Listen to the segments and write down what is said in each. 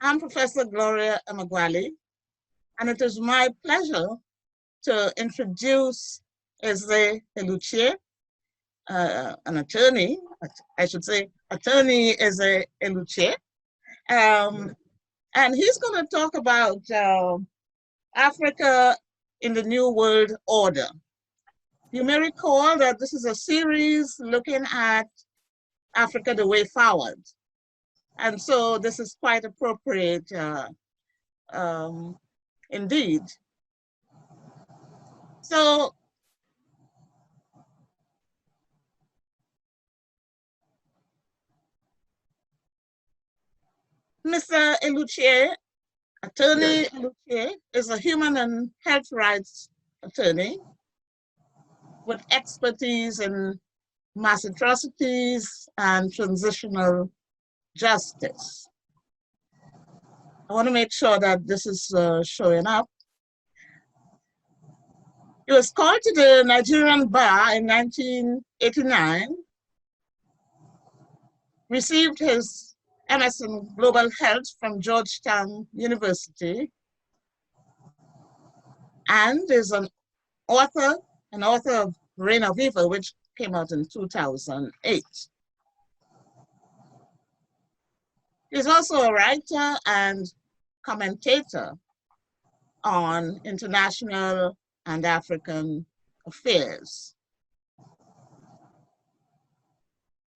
I'm Professor Gloria Amagwali, and it is my pleasure to introduce Eze Eluchie, an attorney, I should say, attorney Eze Eluchie. And he's going to talk about Africa in the New World Order. You may recall that this is a series looking at Africa the way forward. And so this is quite appropriate indeed. So Mr. Eluchie, Attorney Eluchie, is a human and health rights attorney with expertise in mass atrocities and transitional justice. I want to make sure that this is showing up. He was called to the Nigerian bar in 1989, received his MS in Global Health from Georgetown University, and is an author of Reign of Evil, which came out in 2008. He's also a writer and commentator on international and African affairs.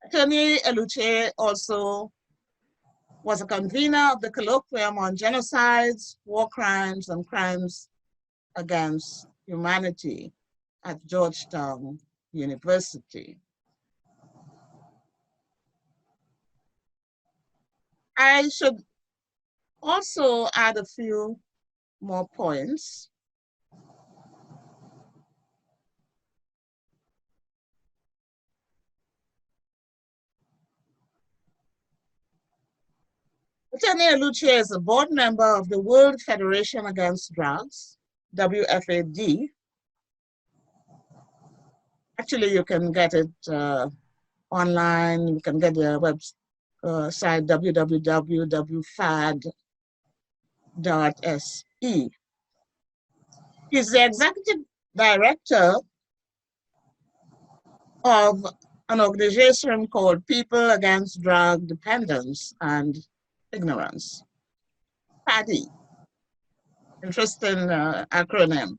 Attorney Eluchie also was a convener of the colloquium on genocides, war crimes, and crimes against humanity at Georgetown University. I should also add a few more points. Attorney Eluchie is a board member of the World Federation Against Drugs, WFAD. Actually, you can get it online. You can get their website, www.fad.se. He's the executive director of an organization called People Against Drug Dependence and Ignorance, PADI, interesting acronym.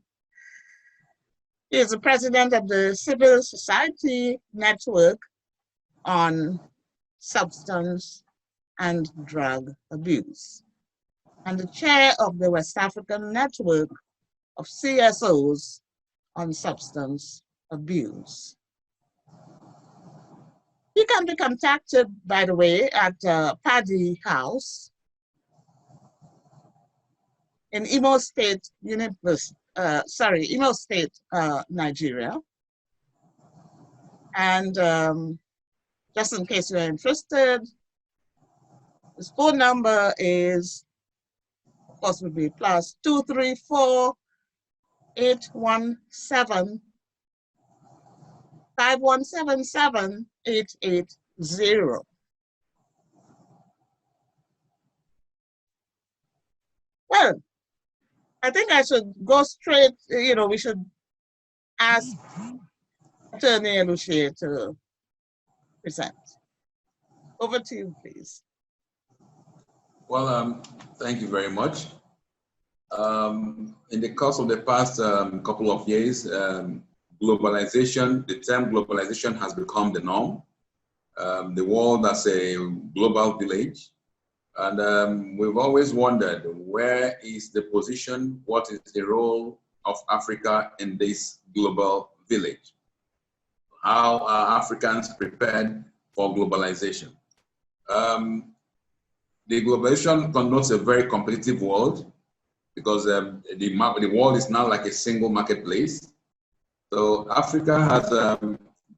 He is the president of the Civil Society Network on Substance and Drug Abuse, and the chair of the West African Network of CSOs on Substance Abuse. He can be contacted, by the way, at Paddy House in Imo State University, Imo State, Nigeria. And just in case you're interested, his phone number is, of course, would be +234 817 5177 880. Well, I think I should go straight, we should ask Attorney Eluchie to present. Over to you, please. Well, thank you very much. In the course of the past couple of years, globalization, the term globalization has become the norm. The world as a global village. And we've always wondered, where is the position, what is the role of Africa in this global village? How are Africans prepared for globalization? The globalization connotes a very competitive world because the world is now like a single marketplace. So Africa has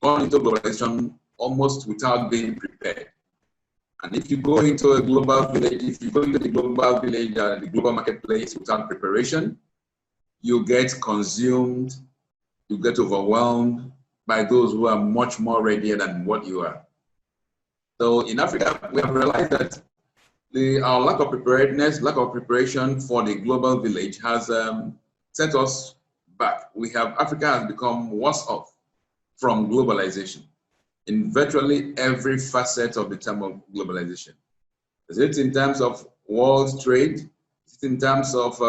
gone into globalization almost without being prepared. And if you go into a global village, if you go into the global village, the global marketplace without preparation, you get consumed, you get overwhelmed by those who are much more ready than what you are. So in Africa, we have realized that Our lack of preparedness, lack of preparation for the global village has set us back. Africa has become worse off from globalization in virtually every facet of the term of globalization. Is it in terms of world trade? Is it in terms of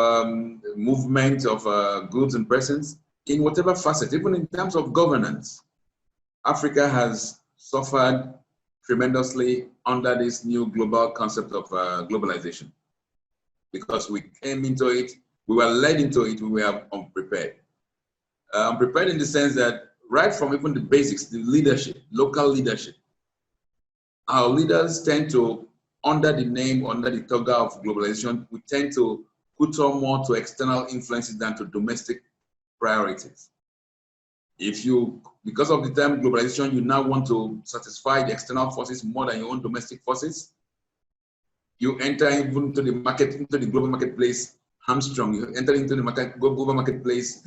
movement of goods and persons? In whatever facet, even in terms of governance, Africa has suffered tremendously under this new global concept of globalization, because we came into it, we were led into it, we were unprepared. Unprepared in the sense that right from even the basics, the leadership, local leadership, our leaders tend to, under the name, under the toga of globalization, we tend to put on more to external influences than to domestic priorities. If you, because of the term globalization, you now want to satisfy the external forces more than your own domestic forces, you enter even into the market, into the global marketplace hamstrung. You enter into the global marketplace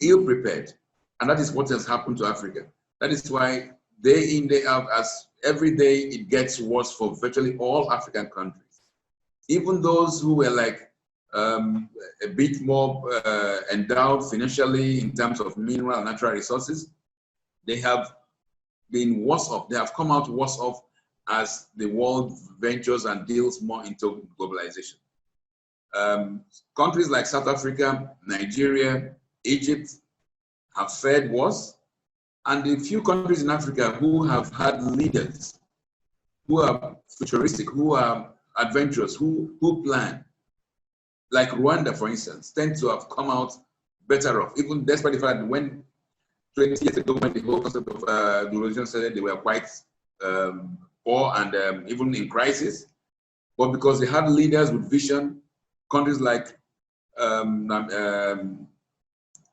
ill-prepared. And that is what has happened to Africa. That is why day in, day out, as every day it gets worse for virtually all African countries. Even those who were like a bit more endowed financially in terms of mineral and natural resources, they have been worse off. They have come out worse off as the world ventures and deals more into globalization. Countries like South Africa, Nigeria, Egypt have fared worse, and the few countries in Africa who have had leaders who are futuristic, who are adventurous, who plan, like Rwanda, for instance, tend to have come out better off, even despite the fact that when 20 years ago, when the whole concept of globalization started, they were quite poor and even in crisis. But because they had leaders with vision, countries like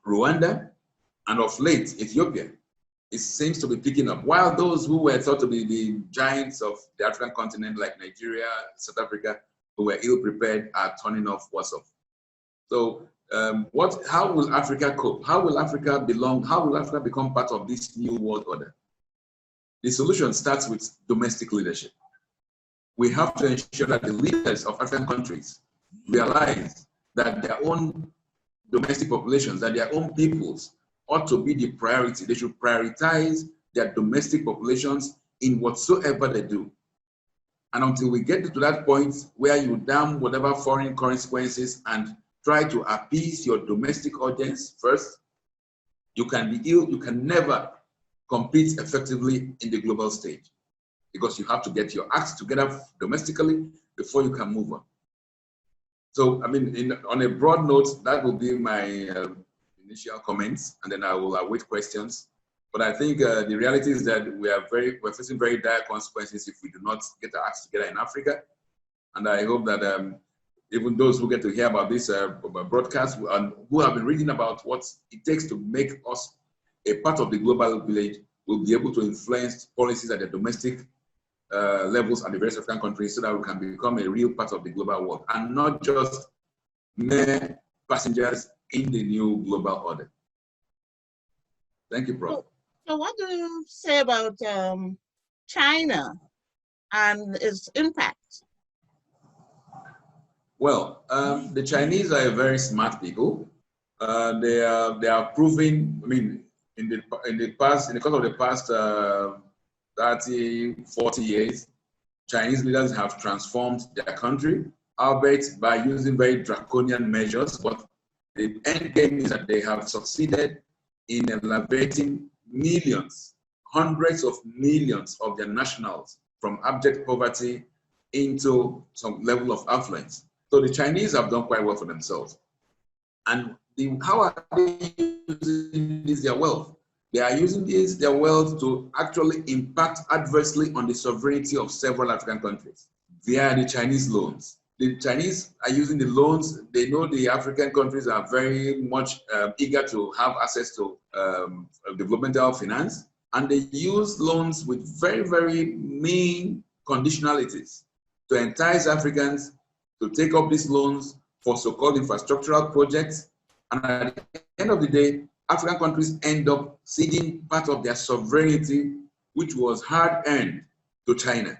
Rwanda, and of late, Ethiopia, it seems to be picking up. While those who were thought to be the giants of the African continent, like Nigeria, South Africa, who were ill-prepared, are turning off worse off. So how will Africa cope? How will Africa belong? How will Africa become part of this new world order? The solution starts with domestic leadership. We have to ensure that the leaders of African countries realize that their own domestic populations, that their own peoples ought to be the priority. They should prioritize their domestic populations in whatsoever they do. And until we get to that point where you damn whatever foreign consequences and try to appease your domestic audience first, you can never compete effectively in the global stage, because you have to get your acts together domestically before you can move on. So, I mean, on a broad note, that will be my initial comments, and then I will await questions. But I think the reality is that we're facing very dire consequences if we do not get our acts together in Africa. And I hope that even those who get to hear about this broadcast and who have been reading about what it takes to make us a part of the global village will be able to influence policies at the domestic levels and the various African countries, so that we can become a real part of the global world and not just mere passengers in the new global order. Thank you, Prof. So what do you say about China and its impact? Well, the Chinese are a very smart people. They are proving. I mean, in the course of the past 30, 40 years, Chinese leaders have transformed their country, albeit by using very draconian measures. But the end game is that they have succeeded in elevating millions, hundreds of millions of their nationals from abject poverty into some level of affluence. So the Chinese have done quite well for themselves. And how are they using their wealth? They are using their wealth to actually impact adversely on the sovereignty of several African countries via the Chinese loans. The Chinese are using the loans. They know the African countries are very much eager to have access to developmental finance, and they use loans with very, very mean conditionalities to entice Africans to take up these loans for so-called infrastructural projects. And at the end of the day, African countries end up ceding part of their sovereignty, which was hard-earned, to China.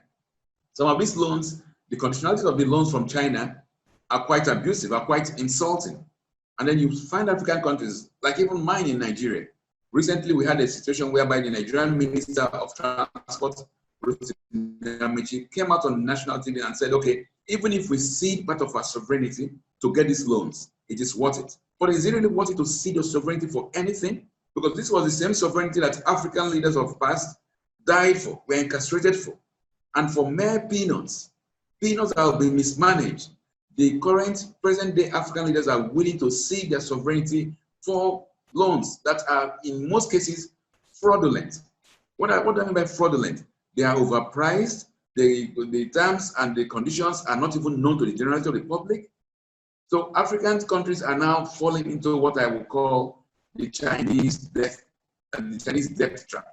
Some of these loans the conditionalities of the loans from China are quite abusive, are quite insulting. And then you find African countries, like even mine in Nigeria. Recently, we had a situation whereby the Nigerian Minister of Transport came out on national TV and said, okay, even if we cede part of our sovereignty to get these loans, it is worth it. But is it really worth it to cede your sovereignty for anything? Because this was the same sovereignty that African leaders of past died for, were incarcerated for. And for mere peanuts that have been mismanaged, the current present-day African leaders are willing to cede their sovereignty for loans that are, in most cases, fraudulent. What do I mean by fraudulent? They are overpriced, the terms and the conditions are not even known to the generality of the public. So African countries are now falling into what I would call the Chinese debt trap.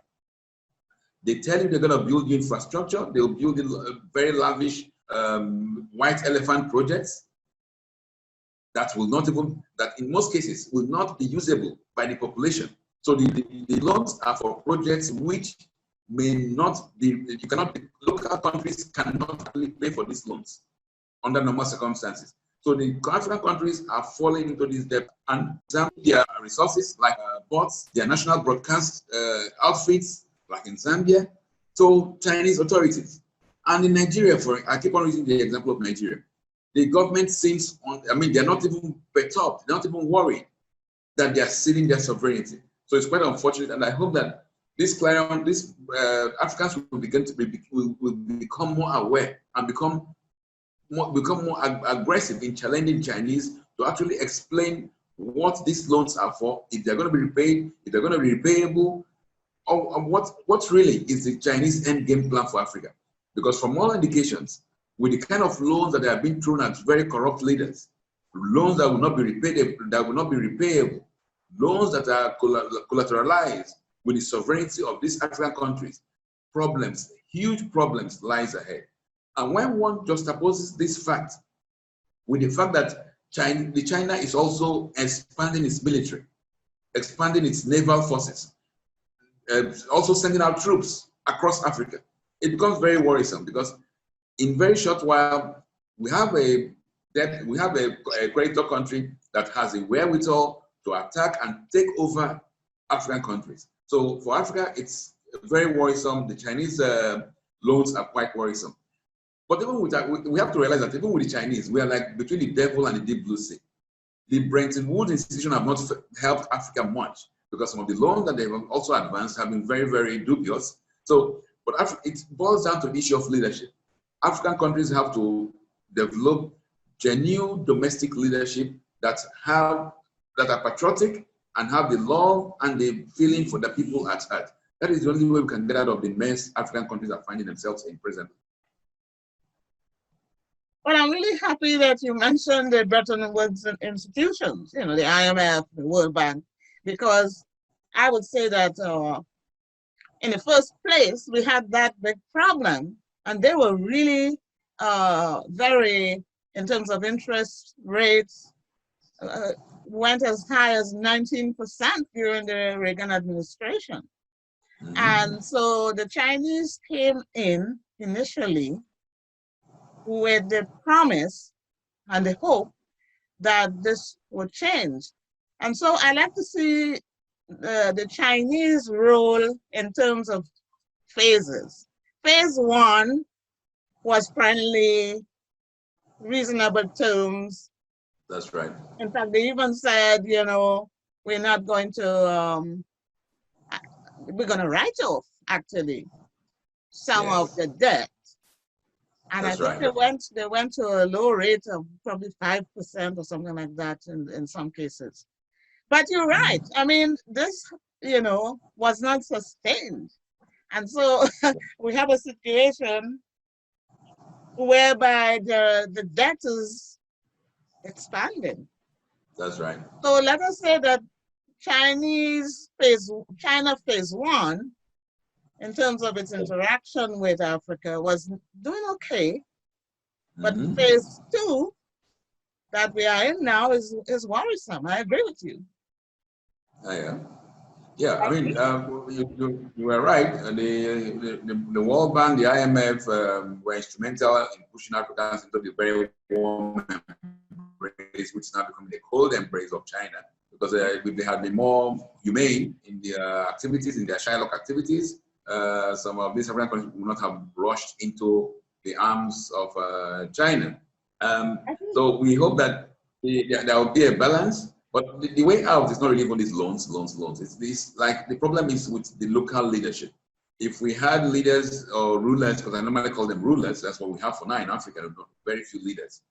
They tell you they're going to build infrastructure, they'll build very lavish white elephant projects that will not even, that in most cases will not be usable by the population. So the loans are for projects which may not be, local countries cannot really pay for these loans under normal circumstances. So the African countries are falling into this debt, and Zambia resources like bots, their national broadcast outfits, like in Zambia, to Chinese authorities. And in Nigeria, I keep on using the example of Nigeria, the government seems, they're not even perturbed, they're not even worried that they are ceding their sovereignty. So it's quite unfortunate, and I hope that Africans will begin to will become more aware and become more aggressive in challenging Chinese to actually explain what these loans are for, if they're going to be repaid, if they're going to be repayable, or what really is the Chinese end game plan for Africa. Because from all indications, with the kind of loans that are being thrown at very corrupt leaders, loans that will not be repaid, that will not be repayable, loans that are collateralized with the sovereignty of these African countries, problems, huge problems lies ahead. And when one juxtaposes this fact with the fact that China is also expanding its military, expanding its naval forces, also sending out troops across Africa, it becomes very worrisome, because in very short while, we have a creditor country that has a wherewithal to attack and take over African countries. So for Africa, it's very worrisome. The Chinese loans are quite worrisome. But even with that, we have to realize that even with the Chinese, we are like between the devil and the deep blue sea. The Bretton Woods institution have not helped Africa much, because some of the loans that they've also advanced have been very, very dubious. So, but it boils down to the issue of leadership. African countries have to develop genuine domestic leadership that are patriotic and have the love and the feeling for the people at heart. That is the only way we can get out of the mess African countries are finding themselves in presently. Well, I'm really happy that you mentioned the Bretton Woods institutions, the IMF, the World Bank, because I would say that in the first place, we had that big problem, and they were really very, in terms of interest rates, went as high as 19% during the Reagan administration. Mm-hmm. And so the Chinese came in initially with the promise and the hope that this would change. And so I like to see the Chinese role in terms of phases. Phase one was friendly, reasonable terms. That's right. In fact, they even said, we're not going to, we're going to write off, actually, some of the debt. And I think they went to a low rate of probably 5% or something like that in some cases. But you're right. I mean, this, was not sustained. And so we have a situation whereby the debt is expanding. That's right. So let us say that China phase one, in terms of its interaction with Africa, was doing okay. But phase two that we are in now is worrisome. I agree with you. Yeah. Yeah, I mean, you were right. The World Bank, the IMF were instrumental in pushing Africans into the very warm embrace, which is now becoming the cold embrace of China. Because if they had been more humane in their activities, in their Shylock activities, some of these African countries would not have rushed into the arms of China. So we hope that there will be a balance. But the way out is not really even these loans. It's this, like, the problem is with the local leadership. If we had leaders or rulers, because I normally call them rulers, that's what we have for now in Africa, very few leaders.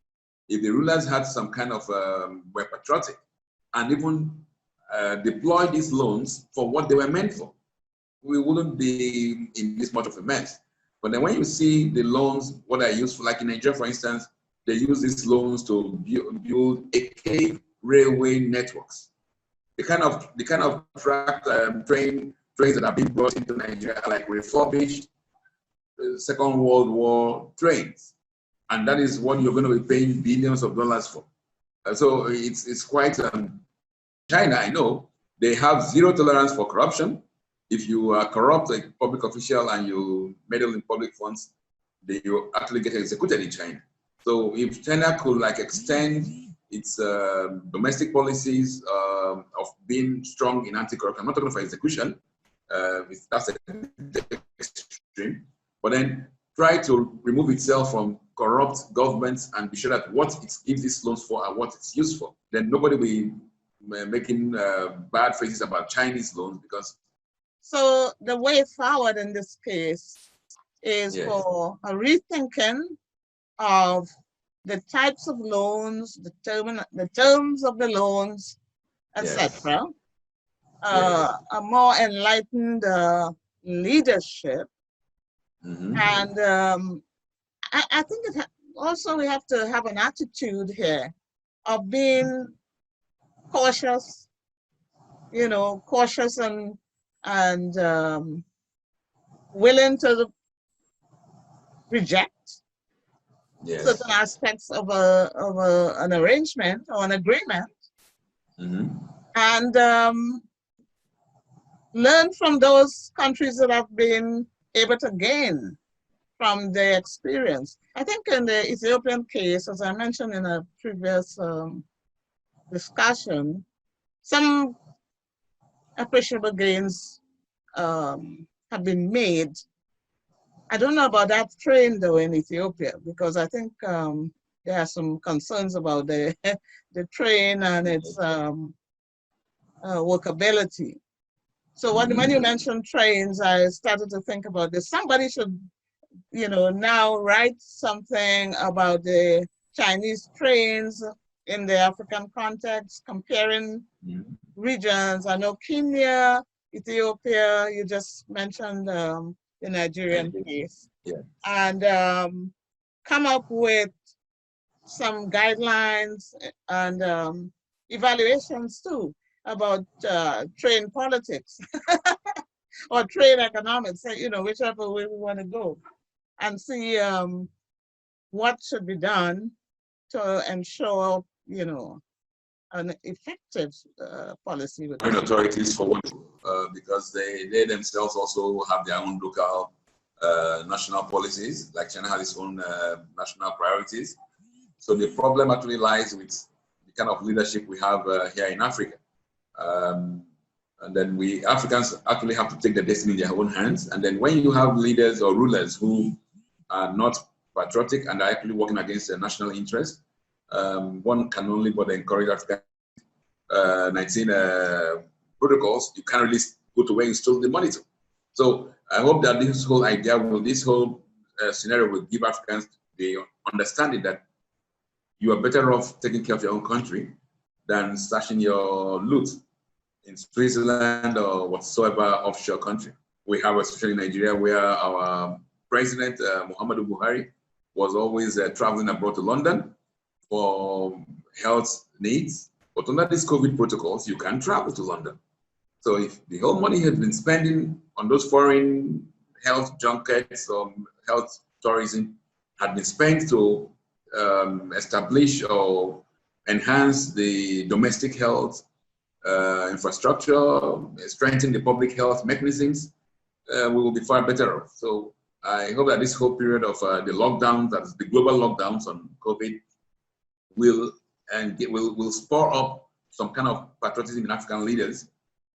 If the rulers had some kind of, were patriotic and even deploy these loans for what they were meant for, we wouldn't be in this much of a mess. But then when you see the loans, what are used for, like in Nigeria, for instance, they use these loans to build cave railway networks. The kind of trains that are being brought into Nigeria are like refurbished Second World War trains, and that is what you're going to be paying billions of dollars for. So it's quite China. I know they have zero tolerance for corruption. If you are corrupt, like public official, and you meddle in public funds, you actually get executed in China. So if China could like extend its domestic policies of being strong in anti-corruption, I'm not talking for execution, that's extreme, but then try to remove itself from corrupt governments and be sure that what it gives these loans for and what it's used for. Then nobody will be making bad phrases about Chinese loans because. So the way forward in this case is for a rethinking of the types of loans, the terms of the loans, etc. A more enlightened leadership. And I think also we have to have an attitude here of being cautious, cautious and willing to reject certain aspects of an arrangement or an agreement, and learn from those countries that have been able to gain from their experience. I think in the Ethiopian case, as I mentioned in a previous discussion, some appreciable gains have been made. I don't know about that train though in Ethiopia, because I think there are some concerns about the train and its workability. So when you mentioned trains, I started to think about this. Somebody should, now write something about the Chinese trains in the African context, comparing regions. I know Kenya, Ethiopia, you just mentioned the Nigerian case. And come up with some guidelines and evaluations too about trade politics or trade economics, whichever way we want to go, and see what should be done to ensure, an effective policy with authorities for what, because they themselves also have their own local national policies, like China has its own national priorities. So the problem actually lies with the kind of leadership we have here in Africa. And then we Africans actually have to take the destiny in their own hands. And then when you have leaders or rulers who are not patriotic and are actually working against their national interest, one can only but encourage African 19 protocols. You can't really go to where you stole the money to. So I hope that this whole idea this whole scenario will give Africans the understanding that you are better off taking care of your own country than stashing your loot in Switzerland or whatsoever offshore country. We have, especially in Nigeria, where our president, Muhammadu Buhari, was always traveling abroad to London for health needs. But under these COVID protocols, you can't travel to London. So if the whole money had been spending on those foreign health junkets or health tourism had been spent to establish or enhance the domestic health infrastructure, strengthen the public health mechanisms, we will be far better off. So I hope that this whole period of the lockdown, that is the global lockdowns on COVID, will spur up some kind of patriotism in African leaders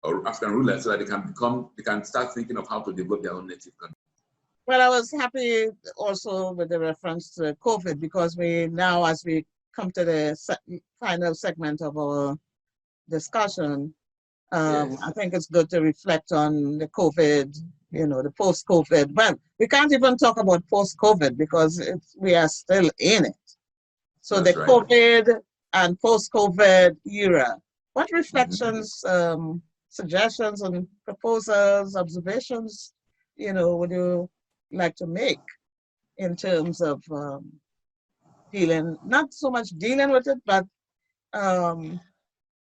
or African rulers, so that they can start thinking of how to develop their own native country. Well, I was happy also with the reference to COVID, because we now, as we come to the final segment of our discussion, Yes. I think it's good to reflect on the COVID, the post-COVID. Well, we can't even talk about post-COVID because we are still in it. So That's the right. COVID and post-COVID era, what reflections, suggestions and proposals, observations, would you like to make in terms of not so much dealing with it, but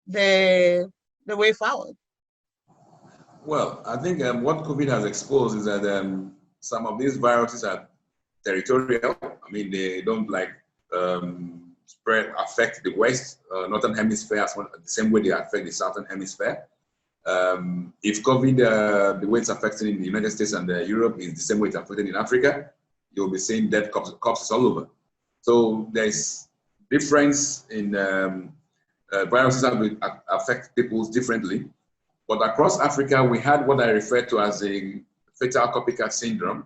the way forward? Well, I think what COVID has exposed is that some of these viruses are territorial. I mean, they don't affect the West, Northern Hemisphere the same way they affect the Southern Hemisphere. If COVID, the way it's affected in the United States and Europe is the same way it's affected in Africa, you'll be seeing dead corpses all over. So there's difference in viruses that will affect people differently. But across Africa, we had what I refer to as a fatal copycat syndrome,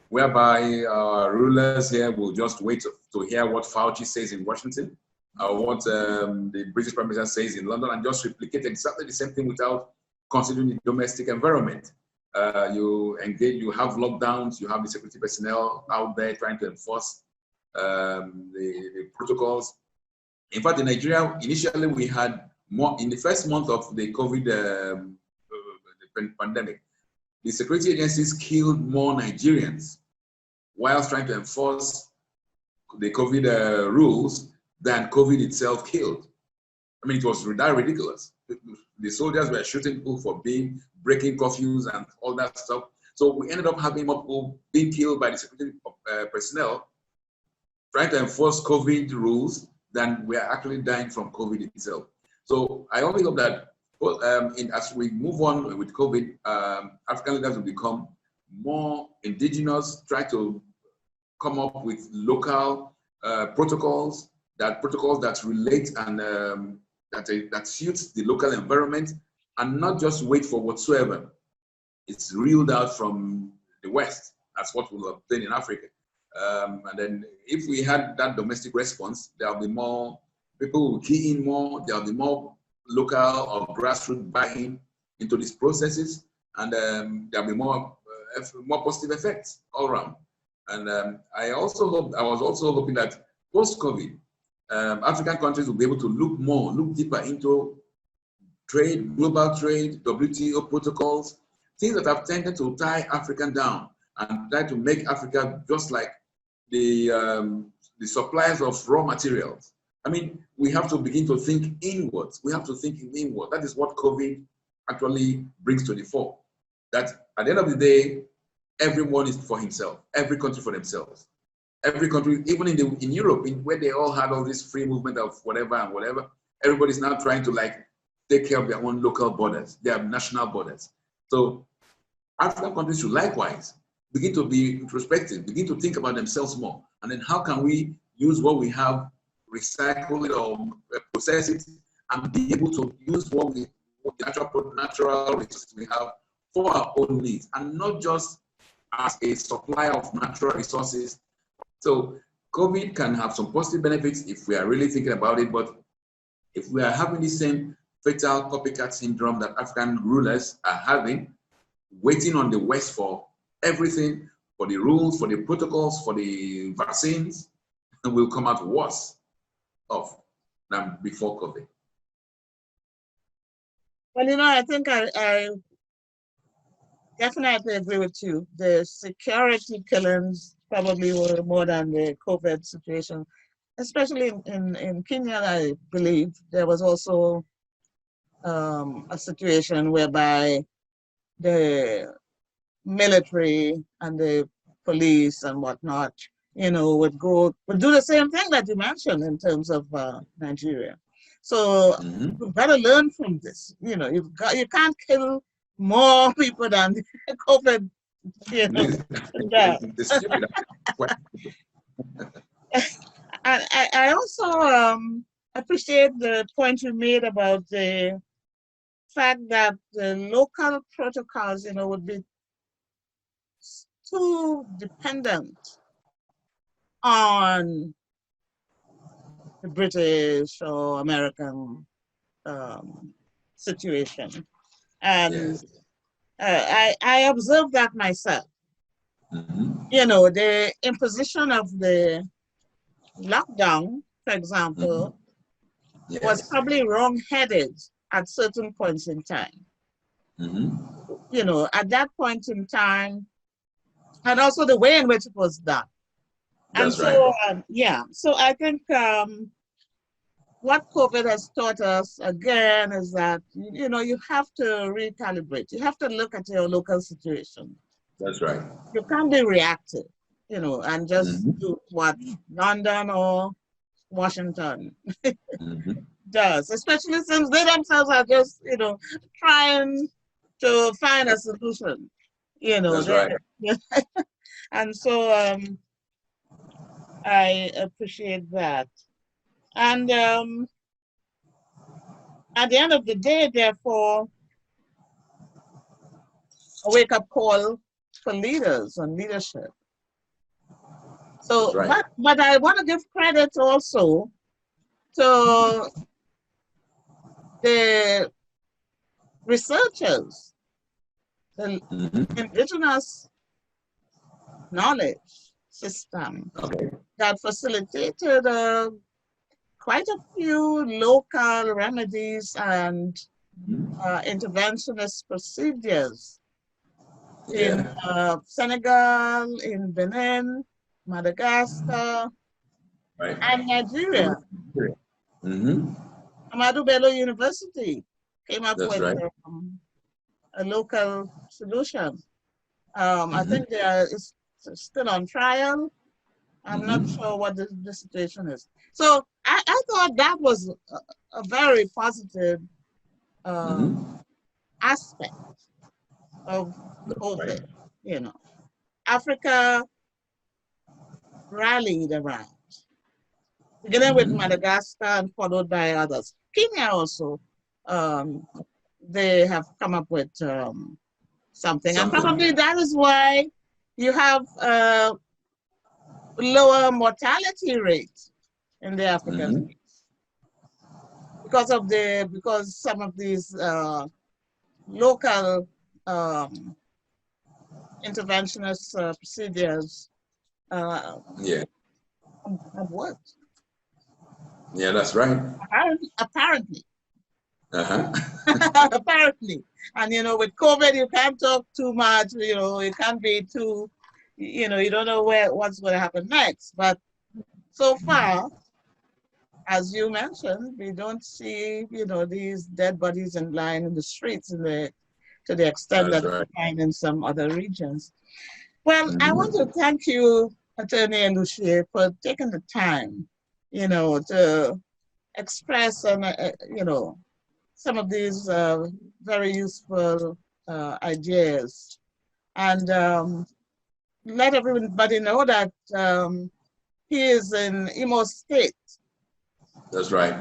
whereby our rulers here will just wait to hear what Fauci says in Washington, or what the British Prime Minister says in London, and just replicate exactly the same thing without considering the domestic environment. You have lockdowns, you have the security personnel out there trying to enforce the protocols. In fact, in Nigeria, initially we had more, in the first month of the COVID the pandemic, the security agencies killed more Nigerians whilst trying to enforce the COVID rules than COVID itself killed. I mean, it was that ridiculous. The soldiers were shooting people for breaking curfews and all that stuff. So we ended up having more people being killed by the security personnel trying to enforce COVID rules than we are actually dying from COVID itself. So I only hope that as we move on with COVID, African leaders will become more indigenous, try to come up with local protocols that relate and that suits the local environment, and not just wait for whatsoever it's reeled out from the West. That's what we'll obtain in Africa. And then if we had that domestic response, there'll be more people will key in more, there'll be more local or grassroots buy-in into these processes, and there'll be more positive effects all around. And I was also hoping that post-COVID, African countries will be able to look deeper into trade, global trade, WTO protocols, things that have tended to tie Africa down and try to make Africa just like the suppliers of raw materials. I mean, we have to begin to think inwards. We have to think inward. That is what COVID actually brings to the fore. That at the end of the day, everyone is for himself, every country for themselves. Every country, even in Europe, where they all had all this free movement of whatever and whatever, everybody's now trying to take care of their own local borders, their national borders. So African countries should likewise begin to be introspective, begin to think about themselves more. And then how can we use what we have, recycle it or process it, and be able to use what the natural resources we have for our own needs, and not just as a supplier of natural resources. So COVID can have some positive benefits if we are really thinking about it, but if we are having the same fatal copycat syndrome that African rulers are having, waiting on the West for everything, for the rules, for the protocols, for the vaccines, and will come out worse off than before COVID. Well, I think I definitely agree with you. The security killings probably were more than the COVID situation, especially in Kenya, I believe. There was also a situation whereby the military and the police and whatnot, would do the same thing that you mentioned in terms of Nigeria. So Mhm. you've got to learn from this. You know, you can't kill more people than COVID. You know, Please. yeah. It's stupid. And I also appreciate the point you made about the fact that the local protocols, you know, would be too dependent on the British or American situation. And Yes. I observed that myself. Mhm. You know, the imposition of the lockdown, for example, Mhm. was Yes. probably wrong-headed at certain points in time. Mhm. You know, at that point in time, and also the way in which it was done. And That's right. so, yeah, so I think what COVID has taught us again is that, you know, you have to recalibrate. You have to look at your local situation. That's right. You can't be reactive, you know, and just Mhm. do what London or Washington Mhm. does, especially since they themselves are just, you know, trying to find a solution, you know. That's right. And so I appreciate that. And at the end of the day, therefore, a wake-up call for leaders and leadership. That's So, right. but I want to give credit also to the researchers, the Mhm. indigenous knowledge system Okay. that facilitated quite a few local remedies and Mhm. interventionist procedures in Yeah. Senegal, in Benin, Madagascar, Right. and Nigeria. Mm-hmm. Amadou Bello University came up That's with right. a local solution. I Mm-hmm. think it's still on trial. I'm not Mm-hmm. sure what the situation is. So I thought that was a very positive Mm-hmm. aspect of That's right. COVID. You know, Africa rallied around, beginning with Mm-hmm. Madagascar and followed by others. Kenya also, um, they have come up with something, and Something. probably that is why you have a lower mortality rate in the African Mm-hmm. states because some of these local um, interventionist procedures uh, Yeah. have worked. Yeah, that's right. Apparently, Uh-huh. apparently, and you know, with COVID, you can't talk too much. You know, it can't be too. You know, you don't know what's going to happen next. But so far, as you mentioned, we don't see, you know, these dead bodies and lying in the streets to the extent That's that right. we find in some other regions. Well, I want to Mm-hmm. thank you, Attorney Eluchie, for taking the time, you know, to express and you know, some of these very useful ideas, and let everybody know that he is in Imo State. That's right.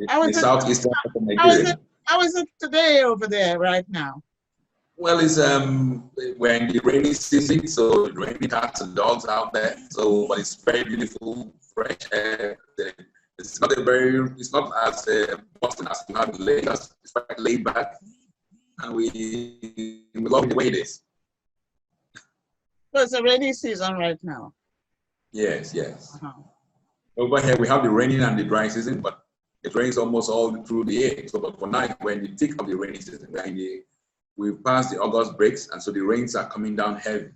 How The is it? southeastern part of How is it? Nigeria. How is it today over there right now? Well, it's we're in the rainy season, so it's raining cats and dogs out there. So, but it's very beautiful, fresh air. It's not as Boston as you have in Lagos. It's quite laid back, and we love the way it is. So it's a rainy season right now. Yes, yes. Uh-huh. Over here we have the raining and the dry season, but it rains almost all through the year. So, but for now, we're in the thick of the rainy season. We've passed the August breaks, and so the rains are coming down heavy.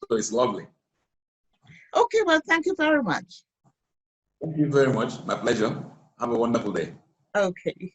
So it's lovely. Okay, well, thank you very much. Thank you very much. My pleasure. Have a wonderful day. Okay.